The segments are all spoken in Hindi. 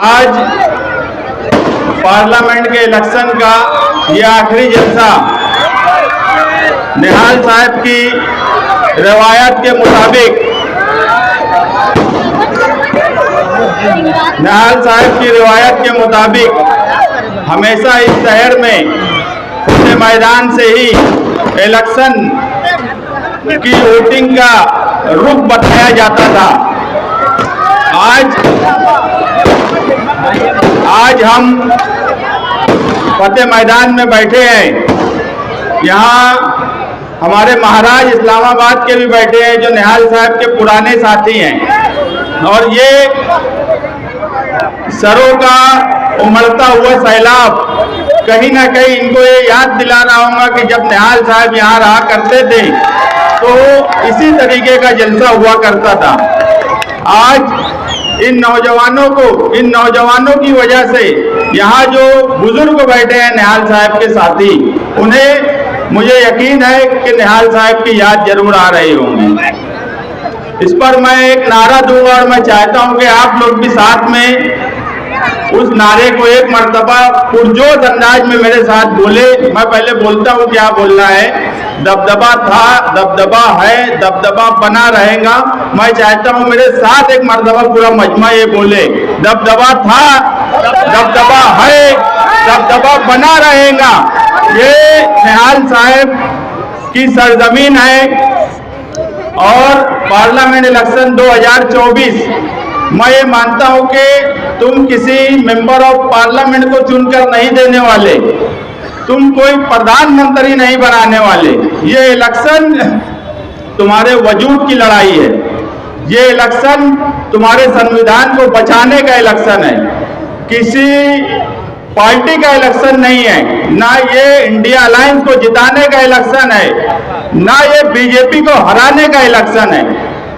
आज पार्लियामेंट के इलेक्शन का ये आखिरी जलसा निहाल साहब की रिवायत के मुताबिक हमेशा इस शहर में खुले मैदान से ही इलेक्शन की वोटिंग का रुख बताया जाता था। आज हम फतेह मैदान में बैठे हैं। यहाँ हमारे महाराज इस्लामाबाद के भी बैठे हैं जो निहाल साहब के पुराने साथी हैं, और ये सरों का उमड़ता हुआ सैलाब कहीं ना कहीं इनको ये याद दिला रहा होगा कि जब निहाल साहब यहाँ रहा करते थे तो इसी तरीके का जलसा हुआ करता था। आज इन नौजवानों की वजह से यहाँ जो बुजुर्ग बैठे हैं निहाल साहब के साथी, उन्हें मुझे यकीन है कि निहाल साहब की याद जरूर आ रही होंगी। इस पर मैं एक नारा दूंगा और मैं चाहता हूं कि आप लोग भी साथ में उस नारे को एक मर्तबा पुरजोश अंदाज में मेरे साथ बोले। मैं पहले बोलता हूं क्या बोलना है। दबदबा था, दबदबा है, दबदबा बना रहेगा। मैं चाहता हूं मेरे साथ एक मर्तबा पूरा मजमा ये बोले, दबदबा था, दबदबा है, दबदबा बना रहेगा। ये निहाल साहब की सरजमीन है। और पार्लियामेंट इलेक्शन 2024 मैं ये मानता हूं कि तुम किसी मेंबर ऑफ पार्लियामेंट को चुनकर नहीं देने वाले, तुम कोई प्रधानमंत्री नहीं बनाने वाले। ये इलेक्शन तुम्हारे वजूद की लड़ाई है। ये इलेक्शन तुम्हारे संविधान को बचाने का इलेक्शन है, किसी पार्टी का इलेक्शन नहीं है। ना ये इंडिया अलायंस को जिताने का इलेक्शन है, ना ये बीजेपी को हराने का इलेक्शन है।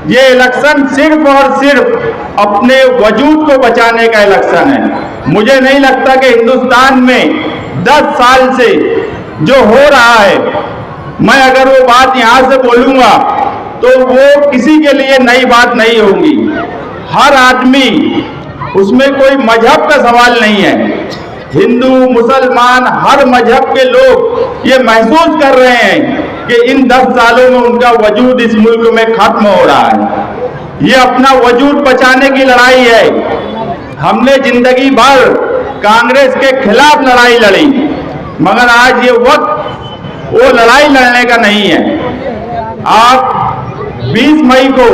ये इलेक्शन सिर्फ और सिर्फ अपने वजूद को बचाने का इलेक्शन है। मुझे नहीं लगता कि हिंदुस्तान में 10 साल से जो हो रहा है, मैं अगर वो बात यहाँ से बोलूँगा तो वो किसी के लिए नई बात नहीं होगी। हर आदमी, उसमें कोई मजहब का सवाल नहीं है। हिंदू मुसलमान हर मजहब के लोग ये महसूस कर रहे हैं कि इन 10 सालों में उनका वजूद इस मुल्क में खत्म हो रहा है। ये अपना वजूद बचाने की लड़ाई है। हमने जिंदगी भर कांग्रेस के खिलाफ लड़ाई लड़ी, मगर आज ये वक्त वो लड़ाई लड़ने का नहीं है। आप 20 मई को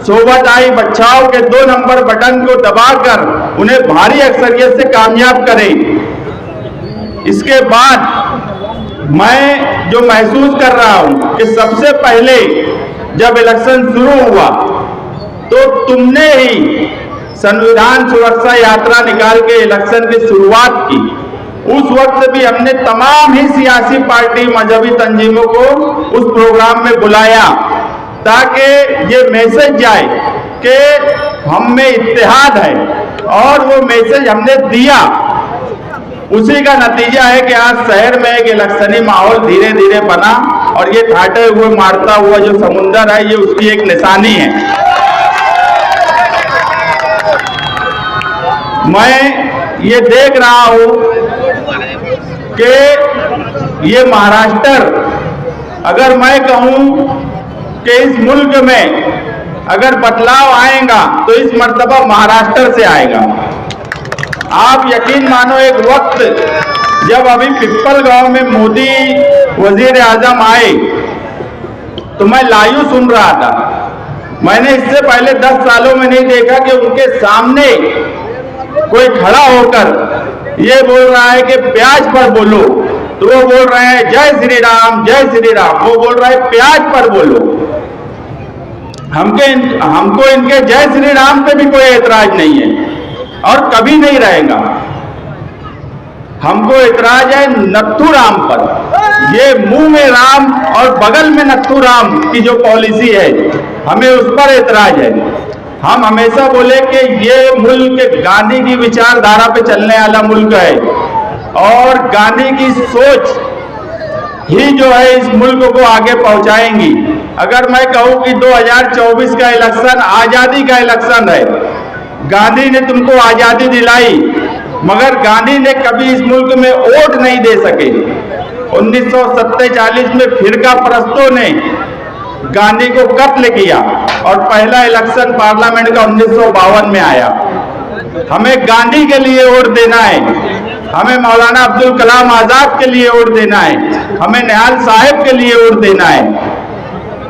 सोबत आई बच्चाओं के 2 नंबर बटन को दबाकर उन्हें भारी अक्सरियत से कामयाब करें। इसके बाद मैं जो महसूस कर रहा हूं कि सबसे पहले जब इलेक्शन शुरू हुआ तो तुमने ही संविधान सुरक्षा यात्रा निकाल के इलेक्शन की शुरुआत की। उस वक्त भी हमने तमाम ही सियासी पार्टी, मजहबी तंजीमों को उस प्रोग्राम में बुलाया ताकि ये मैसेज जाए कि हम में इत्तेहाद है, और वो मैसेज हमने दिया। उसी का नतीजा है कि आज शहर में एक इलेक्शनी माहौल धीरे धीरे बना, और ये ठाटे हुए मारता हुआ जो समुंदर है, ये उसकी एक निशानी है। मैं ये देख रहा हूं कि ये महाराष्ट्र, अगर मैं कहूं कि इस मुल्क में अगर बदलाव आएगा तो इस मर्तबा महाराष्ट्र से आएगा। आप यकीन मानो, एक वक्त जब अभी पिपल गांव में मोदी वजीर आजम आए तो मैं लाइव सुन रहा था। मैंने इससे पहले 10 सालों में नहीं देखा कि उनके सामने कोई खड़ा होकर ये बोल रहा है कि प्याज पर बोलो, तो वो बोल रहे हैं जय श्री राम, जय श्री राम। वो बोल रहा है प्याज पर बोलो। हमको इनके जय श्री राम पे भी कोई एतराज नहीं है और कभी नहीं रहेगा। हमको एतराज है नत्थू राम पर। ये मुंह में राम और बगल में नत्थू राम की जो पॉलिसी है, हमें उस पर एतराज है। हम हमेशा बोले कि ये मुल्क गांधी की विचारधारा पे चलने वाला मुल्क है, और गांधी की सोच ही जो है इस मुल्क को आगे पहुंचाएंगी। अगर मैं कहूं कि 2024 का इलेक्शन आजादी का इलेक्शन है, गांधी ने तुमको आजादी दिलाई, मगर गांधी ने कभी इस मुल्क में वोट नहीं दे सके। 1947 में फिरका परस्तों ने गांधी को कत्ल किया और पहला इलेक्शन पार्लियामेंट का 1952 में आया। हमें गांधी के लिए वोट देना है, हमें मौलाना अब्दुल कलाम आजाद के लिए वोट देना है, हमें निहाल साहब के लिए वोट देना है।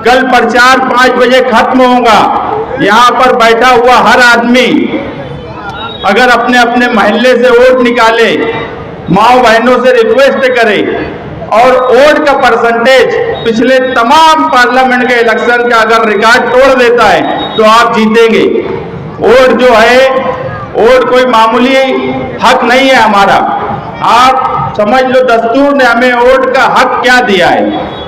कल प्रचार 5 बजे खत्म होगा। यहाँ पर बैठा हुआ हर आदमी अगर अपने अपने महल्ले से वोट निकाले, माओ बहनों से रिक्वेस्ट करे और वोट का परसेंटेज पिछले तमाम पार्लियामेंट के इलेक्शन का अगर रिकॉर्ड तोड़ देता है तो आप जीतेंगे। वोट जो है, वोट कोई मामूली हक नहीं है हमारा। आप समझ लो दस्तूर ने हमें वोट का हक क्या दिया है।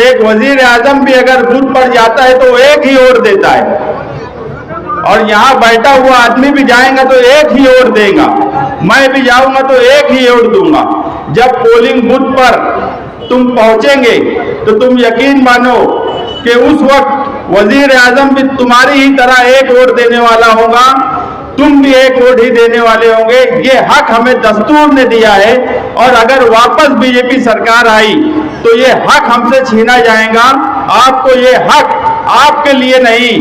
एक वजीर आजम भी अगर बूथ पर जाता है तो एक ही वोट देता है, और यहाँ बैठा हुआ आदमी भी जाएगा तो एक ही वोट देगा। मैं भी जाऊंगा तो एक ही वोट दूंगा। जब पोलिंग बूथ पर तुम पहुंचेंगे तो तुम यकीन मानो कि उस वक्त वजीर आजम भी तुम्हारी ही तरह एक वोट देने वाला होगा, तुम भी एक वोट ही देने वाले होंगे। ये हक हमें दस्तूर ने दिया है, और अगर वापस बीजेपी सरकार आई तो ये हक हमसे छीना जाएगा। आपको ये हक आपके लिए नहीं,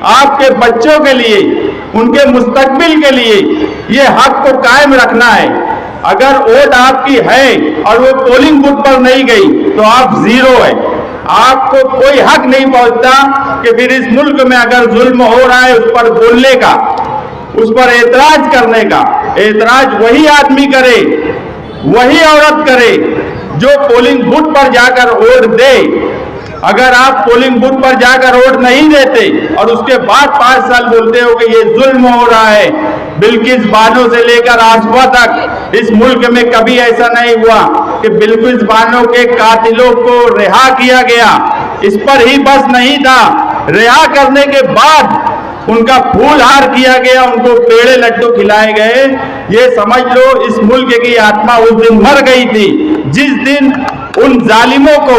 आपके बच्चों के लिए, उनके मुस्तकबिल के लिए ये हक को कायम रखना है। अगर वोट आपकी है और वो पोलिंग बूथ पर नहीं गई तो आप जीरो है। आपको कोई हक नहीं पहुंचता कि फिर इस मुल्क में अगर जुल्म हो रहा है उस पर बोलने का, उस पर एतराज करने का। एतराज वही आदमी करे, वही औरत करे जो पोलिंग बूथ पर जाकर वोट दे। अगर आप पोलिंग बूथ पर जाकर वोट नहीं देते और उसके बाद 5 साल बोलते हो कि ये जुल्म हो रहा है, बिल्किस बानो से लेकर आसफा तक इस मुल्क में कभी ऐसा नहीं हुआ कि बिल्किस बानो के कातिलों को रिहा किया गया। इस पर ही बस नहीं था, रिहा करने के बाद उनका फूल हार किया गया, उनको पेड़े लड्डू खिलाए गए। ये समझ लो इस मुल्क की आत्मा उस दिन मर गई थी जिस दिन उन जालिमों को,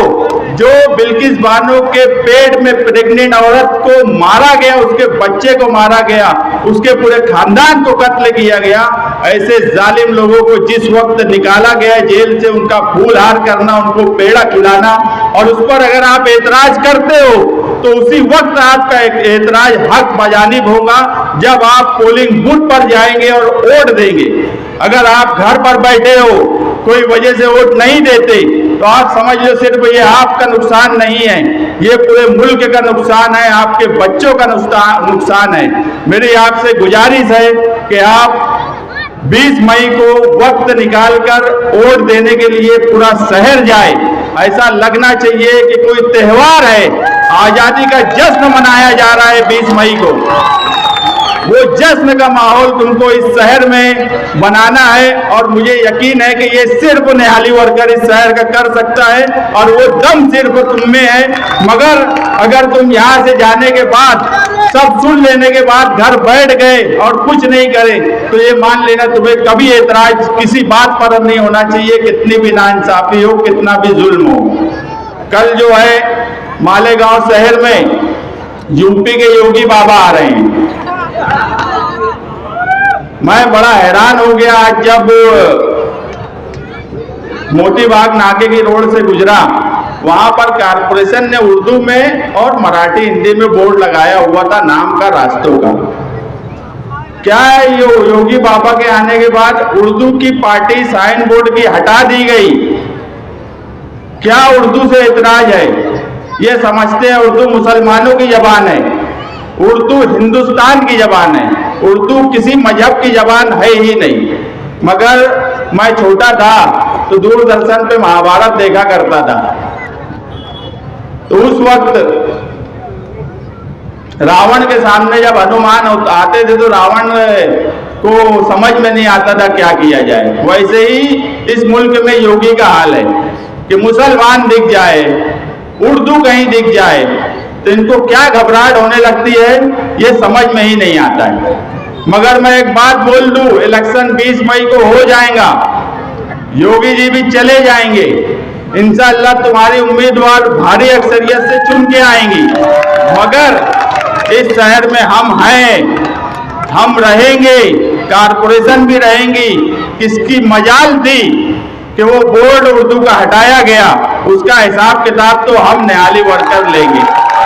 जो बिल्किस बानो के पेट में प्रेग्नेंट औरत को मारा गया, उसके बच्चे को मारा गया, उसके पूरे खानदान को कत्ल किया गया। ऐसे जालिम लोगों को जिस वक्त निकाला गया जेल से, उनका फूल हार करना, उनको पेड़ा खिलाना, और उस पर अगर आप एतराज करते हो तो उसी वक्त आपका एक एतराज हक बजानिब होगा जब आप पोलिंग बूथ पर जाएंगे और वोट देंगे। अगर आप घर पर बैठे हो, कोई वजह से वोट नहीं देते, तो आप समझ लो सिर्फ ये आपका नुकसान नहीं है, ये पूरे मुल्क का नुकसान है, आपके बच्चों का नुकसान है। मेरी आपसे गुजारिश है कि आप 20 मई को वक्त निकालकर वोट देने के लिए पूरा शहर जाए। ऐसा लगना चाहिए कि कोई त्योहार है, आजादी का जश्न मनाया जा रहा है 20 मई को। वो जश्न का माहौल तुमको इस शहर में बनाना है, और मुझे यकीन है कि ये सिर्फ निहाली वर्कर इस शहर का कर सकता है, और वो दम सिर्फ तुम में है। मगर अगर तुम यहाँ से जाने के बाद, सब सुन लेने के बाद घर बैठ गए और कुछ नहीं करे, तो ये मान लेना तुम्हें कभी एतराज किसी बात पर नहीं होना चाहिए, कितनी भी नाइंसाफी हो, कितना भी जुल्म हो। कल जो है मालेगांव शहर में यूपी के योगी बाबा आ रहे हैं। मैं बड़ा हैरान हो गया आज जब मोती बाग नाके की रोड से गुजरा, वहां पर कारपोरेशन ने उर्दू में और मराठी हिंदी में बोर्ड लगाया हुआ था नाम का रास्तों का। क्या है ये योगी बाबा के आने के बाद उर्दू की पार्टी साइन बोर्ड की हटा दी गई? क्या उर्दू से इतराज है? ये समझते हैं उर्दू मुसलमानों की जबान है, उर्दू हिंदुस्तान की जबान है, उर्दू किसी मजहब की जबान है ही नहीं। मगर मैं छोटा था तो दूरदर्शन पे महाभारत देखा करता था, तो उस वक्त रावण के सामने जब हनुमान आते थे तो रावण को समझ में नहीं आता था क्या किया जाए। वैसे ही इस मुल्क में योगी का हाल है कि मुसलमान दिख जाए, उर्दू कहीं दिख जाए तो इनको क्या घबराहट होने लगती है, ये समझ में ही नहीं आता है। मगर मैं एक बात बोल दूं, इलेक्शन 20 मई को हो जाएगा, योगी जी भी चले जाएंगे, इंशाअल्लाह तुम्हारी उम्मीदवार भारी अक्सरियत से चुन के आएंगी। मगर इस शहर में हम हैं, हम रहेंगे, कारपोरेशन भी रहेंगी। किसकी मजाल थी कि वो बोर्ड उर्दू का हटाया गया, उसका हिसाब किताब तो हम निहाली वर्कर लेंगे,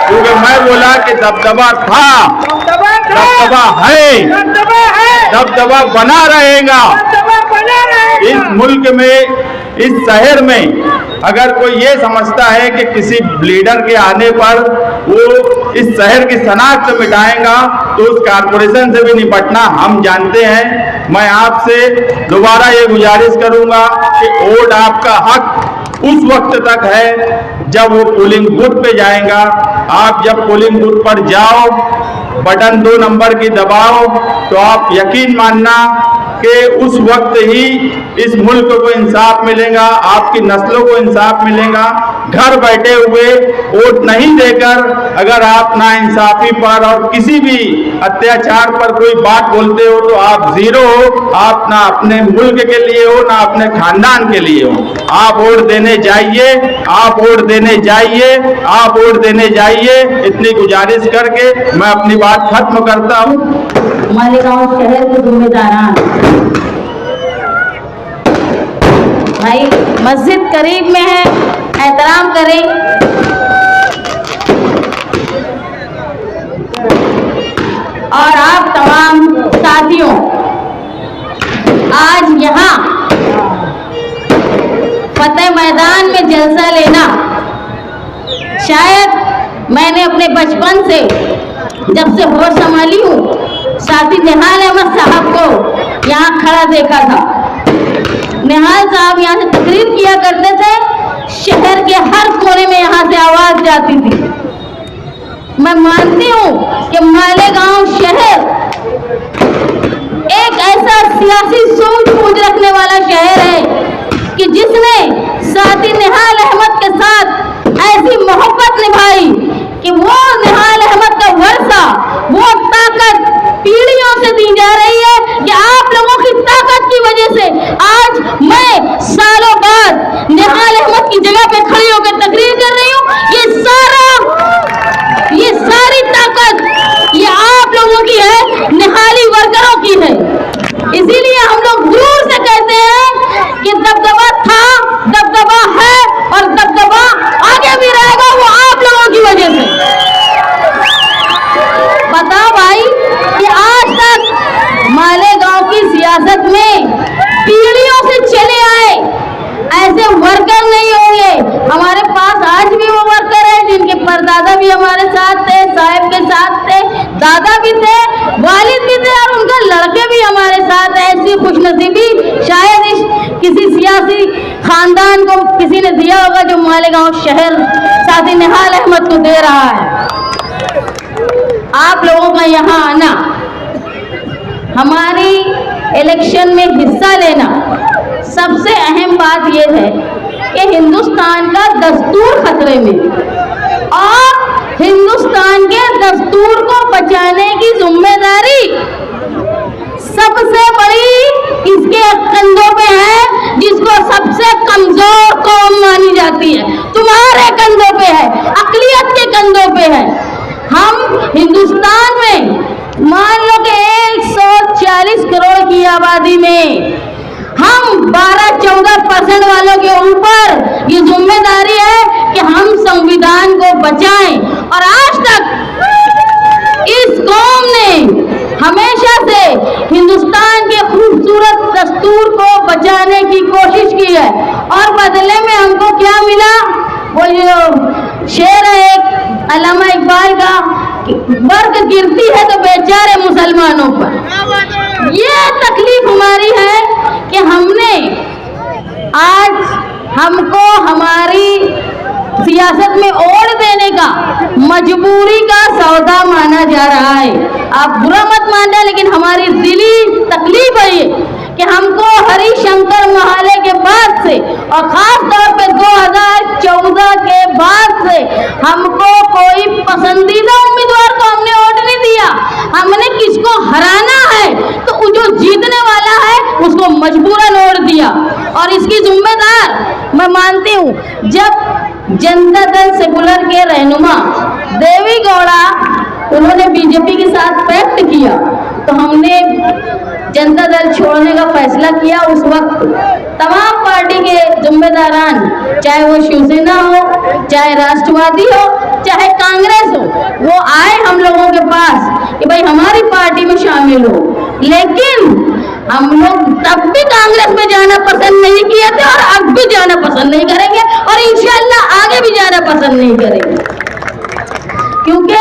क्योंकि मैं बोला कि दबदबा था, दबदबा है, दबदबा बना रहेगा। इस मुल्क में, इस शहर में अगर कोई ये समझता है कि किसी लीडर के आने पर वो इस शहर की शनाख्त मिटाएगा, तो उस कारपोरेशन से भी निपटना हम जानते हैं। मैं आपसे दोबारा ये गुजारिश करूंगा कि वोट आपका हक उस वक्त तक है जब वो पोलिंग बूथ पे जाएगा। आप जब पोलिंग बूथ पर जाओ, बटन 2 नंबर की दबाओ, तो आप यकीन मानना कि उस वक्त ही इस मुल्क को इंसाफ मिलेगा, आपकी नस्लों को इंसाफ मिलेगा। घर बैठे हुए वोट नहीं देकर अगर आप नाइंसाफी पर और किसी भी अत्याचार पर कोई बात बोलते हो तो आप जीरो हो। आप ना अपने मुल्क के लिए हो, ना अपने खानदान के लिए हो। आप वोट देने जाइए, आप वोट देने जाइए, आप वोट देने जाइए। इतनी गुजारिश करके मैं अपनी बात खत्म करता हूँ। मालेगांव शहर के जिम्मेदारान भाई, मस्जिद करीब में है, एहतराम करें। और आप तमाम साथियों, आज यहाँ फतेह मैदान में जलसा लेना, शायद मैंने अपने बचपन से जब से होश संभाली हूँ, साथी निहाल अहमद साहब को यहाँ खड़ा देखा था। निहाल साहब यहाँ से तकरीर किया करते थे, शहर के हर कोने में यहाँ से आवाज जाती थी। मैं मानती हूँ कि मालेगांव शहर एक ऐसा सियासी सूझबूझ रखने वाला शहर है कि जिसने साथी निहाल अहमद के साथ ऐसी मोहब्बत निभाई कि वो निहाल अहमद का वर्षा, वो ताकत पीढ़ियों से दी जा रही है कि आप लोगों की ताकत की वजह से आज मैं सालों बाद निहाल अहमद की जगह पे खड़ी होकर तकरीर कर रही हूँ। ये सारी ताकत ये आप लोगों की है, निहाली वर्करों की है। इसीलिए हम लोग दूर से कहते हैं कि दबदबा था, दबदबा है और दबदबा आगे भी रहेगा, वो आप लोगों की वजह से। बताओ भाई कि आज तक मालेगांव की सियासत में पीढ़ियों से चले आए ऐसे वर्कर नहीं होंगे। हमारे पास आज भी वो वर्कर हैं जिनके परदादा भी हमारे साथ थे, साहब के साथ थे, दादा भी थे, वालिद भी थे और उनके लड़के भी हमारे साथ हैं। ऐसी खुशनसीबी शायद इस किसी सियासी खानदान को किसी ने दिया होगा जो मालेगांव शहर साथी निहाल अहमद को दे रहा है। आप लोगों का यहाँ आना, हमारी इलेक्शन में हिस्सा लेना, सबसे अहम बात यह है कि हिंदुस्तान का दस्तूर खतरे में और हिंदुस्तान के दस्तूर को बचाने की जिम्मेदारी सबसे बड़ी इसके कंधों पे है, जिसको सबसे कमजोर कौम मानी जाती है, तुम्हारे कंधों पे है, अक़लियत के कंधों पे है। हम हिंदुस्तान में मान लो कि 140 करोड़ की आबादी में हम 12-14% वालों के ऊपर ये जिम्मेदारी है कि हम संविधान को बचाएं। और आज तक इस कौम ने हमेशा से हिंदुस्तान के खूबसूरत दस्तूर को बचाने की कोशिश की है और बदले में हमको क्या मिला? वो जो शेर है एक अल्लामा इकबाल का, बर्क गिरती है तो बेचारे मुसलमानों पर। ये तकलीफ हमारी है कि हमने आज हमको हमारी सियासत में ओढ़ देने का मजबूरी का सौदा माना जा रहा है। आप बुरा मत मानना, लेकिन हमारी दिली तकलीफ है ये कि हमको हरिशंकर महाले के बाद से और खास तौर पे 2014 के बाद से हमको कोई पसंदीदा उम्मीदवार को हमने वोट नहीं दिया। हमने किसको हराना है तो जो जीतने वाला है उसको मजबूरन वोट दिया। और इसकी जिम्मेदार मैं मानती हूँ, जब जनता दल सेकुलर के रहनुमा देवी गौड़ा उन्होंने बीजेपी के साथ पैक्ट किया तो हमने जनता दल छोड़ने का फैसला किया। उस वक्त तमाम पार्टी के जिम्मेदारान, चाहे वो शिवसेना हो, चाहे राष्ट्रवादी हो, चाहे कांग्रेस हो, वो आए हम लोगों के पास कि भाई हमारी पार्टी में शामिल हो। लेकिन हम लोग तब भी कांग्रेस में जाना पसंद नहीं किए थे और अब भी जाना पसंद नहीं करेंगे और इंशाअल्लाह आगे भी जाना पसंद नहीं करेंगे, क्योंकि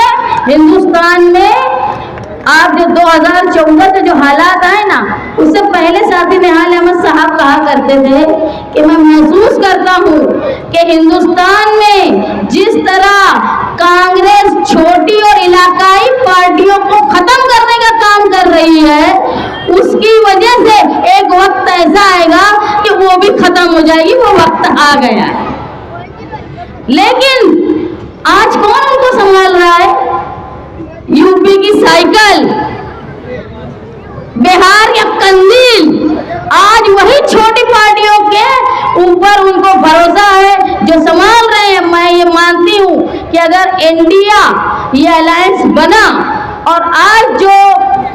हिंदुस्तान में आप जो 2014 के जो हालात आए ना, उससे पहले साथी निहाल अहमद साहब कहा करते थे कि मैं महसूस करता हूँ कि हिंदुस्तान में जिस तरह कांग्रेस छोटी और इलाकाई पार्टियों को खत्म करने का काम कर रही है, उसकी वजह से एक वक्त ऐसा आएगा कि वो भी खत्म हो जाएगी। वो वक्त आ गया है। लेकिन आज कौन उनको संभाल रहा है? यूपी की साइकिल, बिहार के कंदील, आज वही छोटी पार्टियों के ऊपर उनको भरोसा है जो संभाल रहे हैं। मैं ये मानती हूँ कि अगर इंडिया ये अलायंस बना और आज जो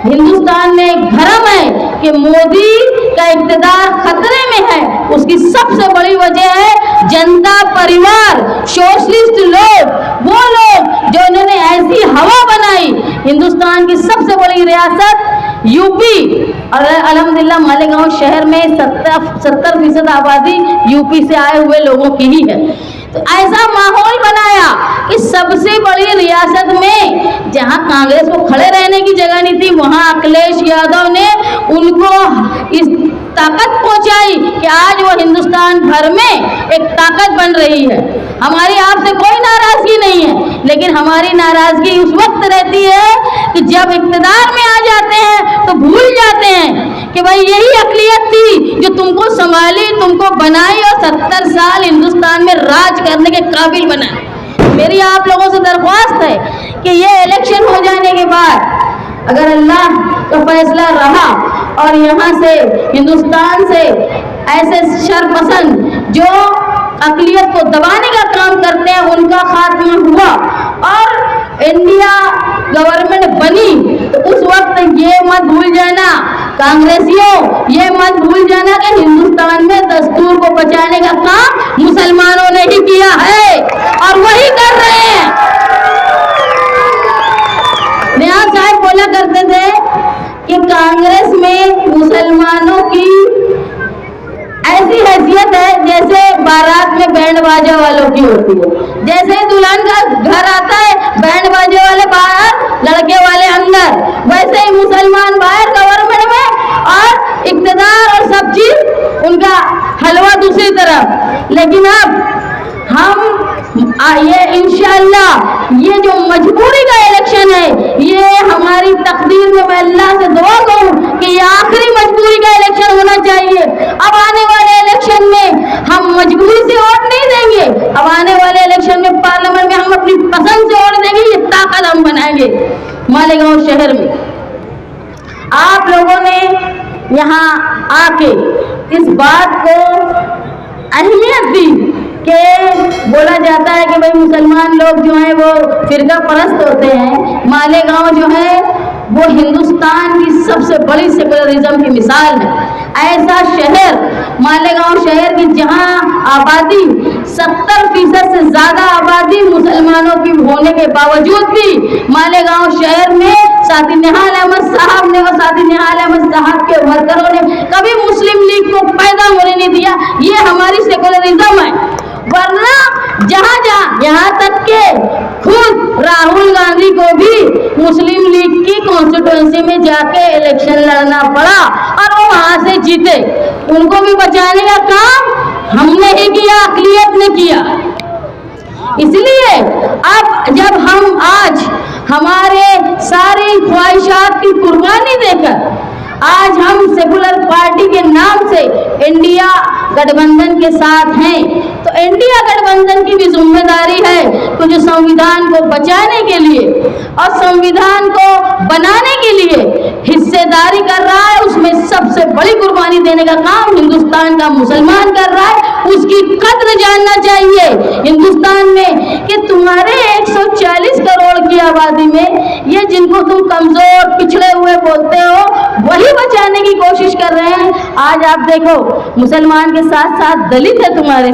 हिंदुस्तान में एक भ्रम है कि मोदी का इक़्तिदार खतरे में है, उसकी सबसे बड़ी वजह है जनता परिवार, सोशलिस्ट लोग, वो लोग जो इन्होंने ऐसी हवा बनाई। हिंदुस्तान की सबसे बड़ी रियासत यूपी और अल्हम्दुलिल्लाह मालेगांव शहर में 70% आबादी यूपी से आए हुए लोगों की ही है। तो ऐसा माहौल बनाया कि सबसे बड़ी रियासत में जहां कांग्रेस को खड़े रहने की जगह नहीं थी, वहां अखिलेश यादव ने उनको इस ताकत पहुंचाई कि आज वो हिंदुस्तान भर में एक ताकत बन रही है। हमारी आपसे कोई नाराजगी नहीं है, लेकिन हमारी नाराजगी उस वक्त रहती है कि जब इक़्तिदार में आ जाते हैं तो भूल जाते हैं कि भाई यही अक़लियत थी जो तुमको संभाली, तुमको बनाई और 70 साल हिंदुस्तान में राज करने के काबिल बनाए। मेरी आप लोगों से दरख्वास्त है कि ये इलेक्शन हो जाने के बाद अगर अल्लाह का फैसला रहा और यहाँ से हिंदुस्तान से ऐसे शरपसंद जो अक़लियत को दबाने का काम करते हैं उनका खात्मा हुआ और इंडिया गवर्नमेंट बनी, तो उस वक्त ये मत भूल जाना कांग्रेसियों, ये मत भूल जाना कि हिंदुस्तान में दस्तूर को बचाने का काम मुसलमानों ने ही किया है और वही कर रहे हैं। नियाज़ साहब बोला करते थे कि कांग्रेस में मुसलमानों की ऐसी हैसियत है जैसे बारात में बैंड बाजा वालों की होती है। जैसे दुल्हन का घर आता है, बैंड बाजे वाले बाहर, लड़के वाले अंदर, वैसे ही मुसलमान बाहर गवर्नमेंट में और इक़्तिदार और सब चीज उनका हलवा दूसरी तरफ। लेकिन अब हम ये इंशाअल्लाह ये जो मजबूरी का इलेक्शन है, ये हमारी तकदीर में मैं अल्लाह से दुआ करूं कि ये आखिरी मजबूरी का इलेक्शन होना चाहिए। अब आने वाले इलेक्शन में हम मजबूरी से वोट नहीं देंगे, अब आने वाले इलेक्शन में पार्लियामेंट में हम अपनी पसंद से वोट देंगे। ये ताकत हम बनाएंगे मालेगांव शहर में। आप लोगों ने यहाँ आके इस बात को अहमियत दी कि बोला जाता है कि भाई मुसलमान लोग जो हैं वो फिरका परस्त होते हैं। मालेगांव जो है वो हिंदुस्तान की सबसे बड़ी सेकुलरिज्म की मिसाल है। ऐसा शहर मालेगांव शहर की जहां आबादी 70% से ज़्यादा आबादी मुसलमानों की होने के बावजूद भी मालेगांव शहर में साथी निहाल अहमद साहब ने और साथी निहाल अहमद साहब के वर्करों ने कभी मुस्लिम लीग को पैदा होने नहीं दिया। ये हमारी सेकुलरिज्म है। वरना जहाँ यहाँ तक के खुद राहुल गांधी को भी मुस्लिम लीग की कॉन्स्टिट्यूएंसी में जाके इलेक्शन लड़ना पड़ा और वो वहां से जीते। उनको भी बचाने का काम हमने ही किया, अक़लियत ने किया। इसलिए अब जब हम आज हमारे सारी ख्वाहिशात की कुर्बानी देकर आज हम सेकुलर पार्टी के नाम से इंडिया गठबंधन के साथ हैं, तो इंडिया गठबंधन की भी जिम्मेदारी है कि जो संविधान को बचाने के लिए और संविधान को बनाने के लिए हिस्सेदारी कर रहा है, उसमें सबसे बड़ी कुर्बानी देने का काम हिंदुस्तान का मुसलमान कर रहा है। उसकी कद्र जानना चाहिए हिंदुस्तान में कि तुम्हारे 140 करोड़ की आबादी में ये जिनको तुम कमजोर पिछड़े हुए बोलते हो वही बचाने की कोशिश कर रहे हैं। आज आप देखो मुसलमान के साथ साथ दलित है तुम्हारे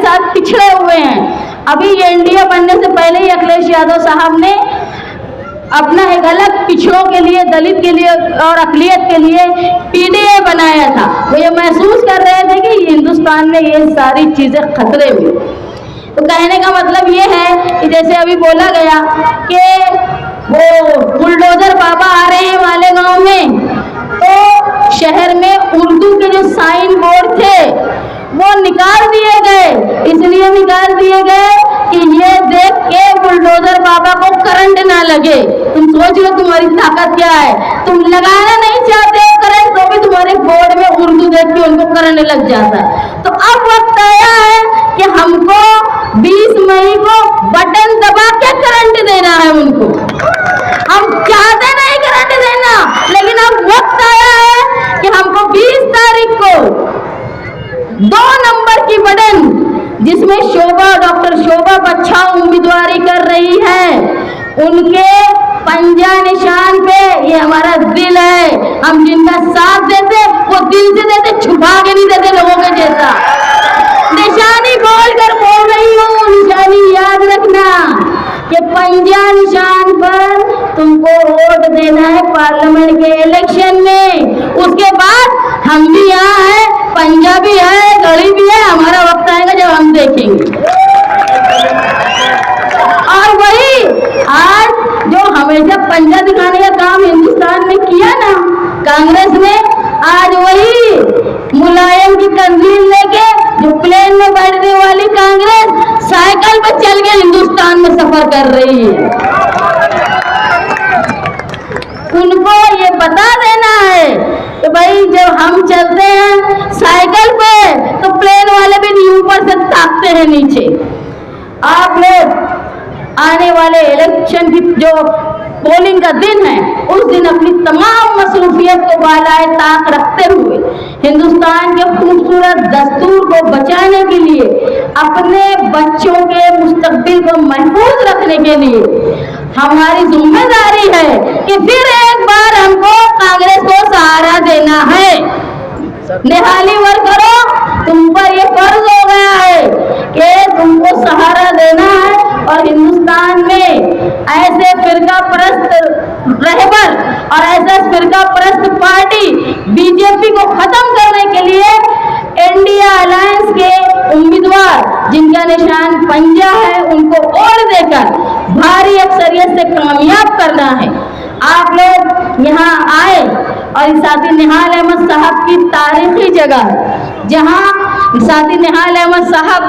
साथ पिछड़े हुए हैं। अभी ये इंडिया बनने से पहले ही अखिलेश यादव साहब ने अपना एक अलग पिछड़ों के लिए, दलित के लिए और अक़लियत के लिए पीडीए बनाया था। वो ये महसूस कर रहे थे कि हिंदुस्तान में ये सारी चीज़ें खतरे में। तो कहने का मतलब ये है कि जैसे अभी बोला गया कि वो बुलडोजर बाबा आ रहे हैं मालेगांव में, तो शहर में उर्दू के जो साइन बोर्ड थे वो निकाल दिए गए। इसलिए निकाल दिए गए कि ये देख के बुलडोजर बाबा को करंट ना लगे। तुम सोच लो तुम्हारी ताकत क्या है। तुम लगाना नहीं चाहते हो करंट, तो भी तुम्हारे बोर्ड में उर्दू देख के उनको करंट लग जाता है। तो अब वक्त आया है कि हमको 20 मई को बटन दबा के करंट देना है उनको। हम चाहते नहीं करंट देना, लेकिन अब वक्त आया है कि हमको 20 तारीख को 2 नंबर की बटन, जिसमें डॉक्टर शोभा बच्छाऊ उम्मीदवारी कर रही है, उनके पंजा निशान पे ये हमारा दिल है। हम जिनका साथ देते वो दिल से देते, छुपा के नहीं देते लोगों के जैसा। निशानी बोलकर बोल रही हूँ, निशानी याद रखना कि पंजा निशान पर तुमको वोट देना है पार्लियामेंट के इलेक्शन में। उसके बाद हम भी यहाँ हैं, पंजा भी है, घड़ी भी है। हमारा वक्त आएगा जब हम देखेंगे। और वही आज जो हमेशा पंजा दिखाने का काम हिंदुस्तान में किया ना कांग्रेस ने, आज वही मुलायम की तंजील लेके जो प्लेन में बैठने वाली कांग्रेस साइकिल पर चल के हिंदुस्तान में सफर कर रही है। उनको ये बता देना है कि भाई जब हम चलते हैं साइकिल पे तो प्लेन वाले भी ऊपर से ताकते हैं नीचे। आप लोग आने वाले इलेक्शन की जो पोलिंग का दिन है उस दिन अपनी तमाम मसरूफियत को बालाए ताक रखते हुए हिंदुस्तान के खूबसूरत दस्तूर को बचाने के लिए, अपने बच्चों के मुस्तकबिल को महफूज रखने के लिए हमारी जिम्मेदारी है कि फिर एक बार हमको कांग्रेस को सहारा देना है। निहाली वर्करों, तुम पर ये फर्ज हो गया है कि तुमको सहारा देना है और हिंदुस्तान में ऐसे फिरका परस्त रहबर और ऐसे फिरका परस्त पार्टी बीजेपी को खत्म करने के लिए इंडिया अलायंस के उम्मीदवार जिनका निशान पंजा है उनको वोट देकर भारी अक्सरियत से कामयाब करना है। आप लोग यहाँ आए और साथी निहाल अहमद साहब की तारीखी जगह जहाँ साथी निहाल अहमद साहब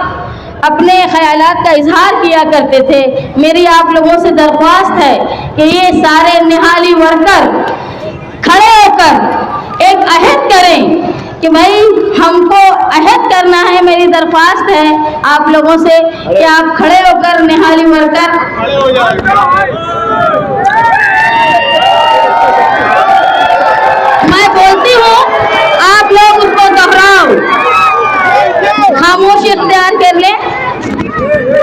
अपने ख्यालात का इजहार किया करते थे, मेरी आप लोगों से दरख्वास्त है कि ये सारे निहाली वर्कर खड़े होकर एक अहद करें कि भाई हमको अहद करना है। मेरी दरख्वास्त है आप लोगों से कि आप खड़े होकर निहाली वर्कर खड़े हो जाए। मैं बोलती हूँ, आप लोग उसको दोहराओ, खामोशी इख्तियार कर ले।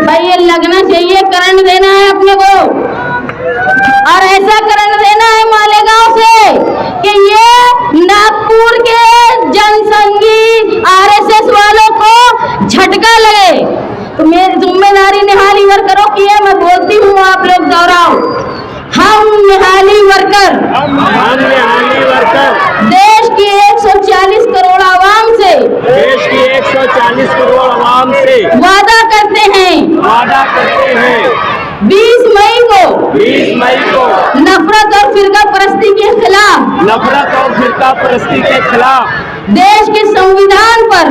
भाई ये लगना चाहिए, करंट देना है अपने को और ऐसा करंट देना है मालेगांव से कि ये नागपुर के जनसंघी आरएसएस वालों को झटका लगे। तो मेरी जिम्मेदारी निहाली वर्करों की है, मैं बोलती हूँ आप लोग दोहराओ। हम निहाली वर्कर देश की 140 करोड़ आवाम से वादा करते हैं 20 मई को नफरत और फिरका परस्ती के खिलाफ देश के संविधान पर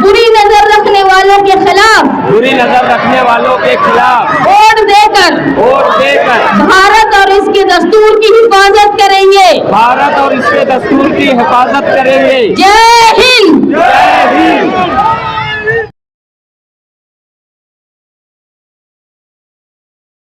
बुरी नजर रखने वालों के खिलाफ वोट देकर भारत और इसके दस्तूर की हिफाजत करेंगे। जय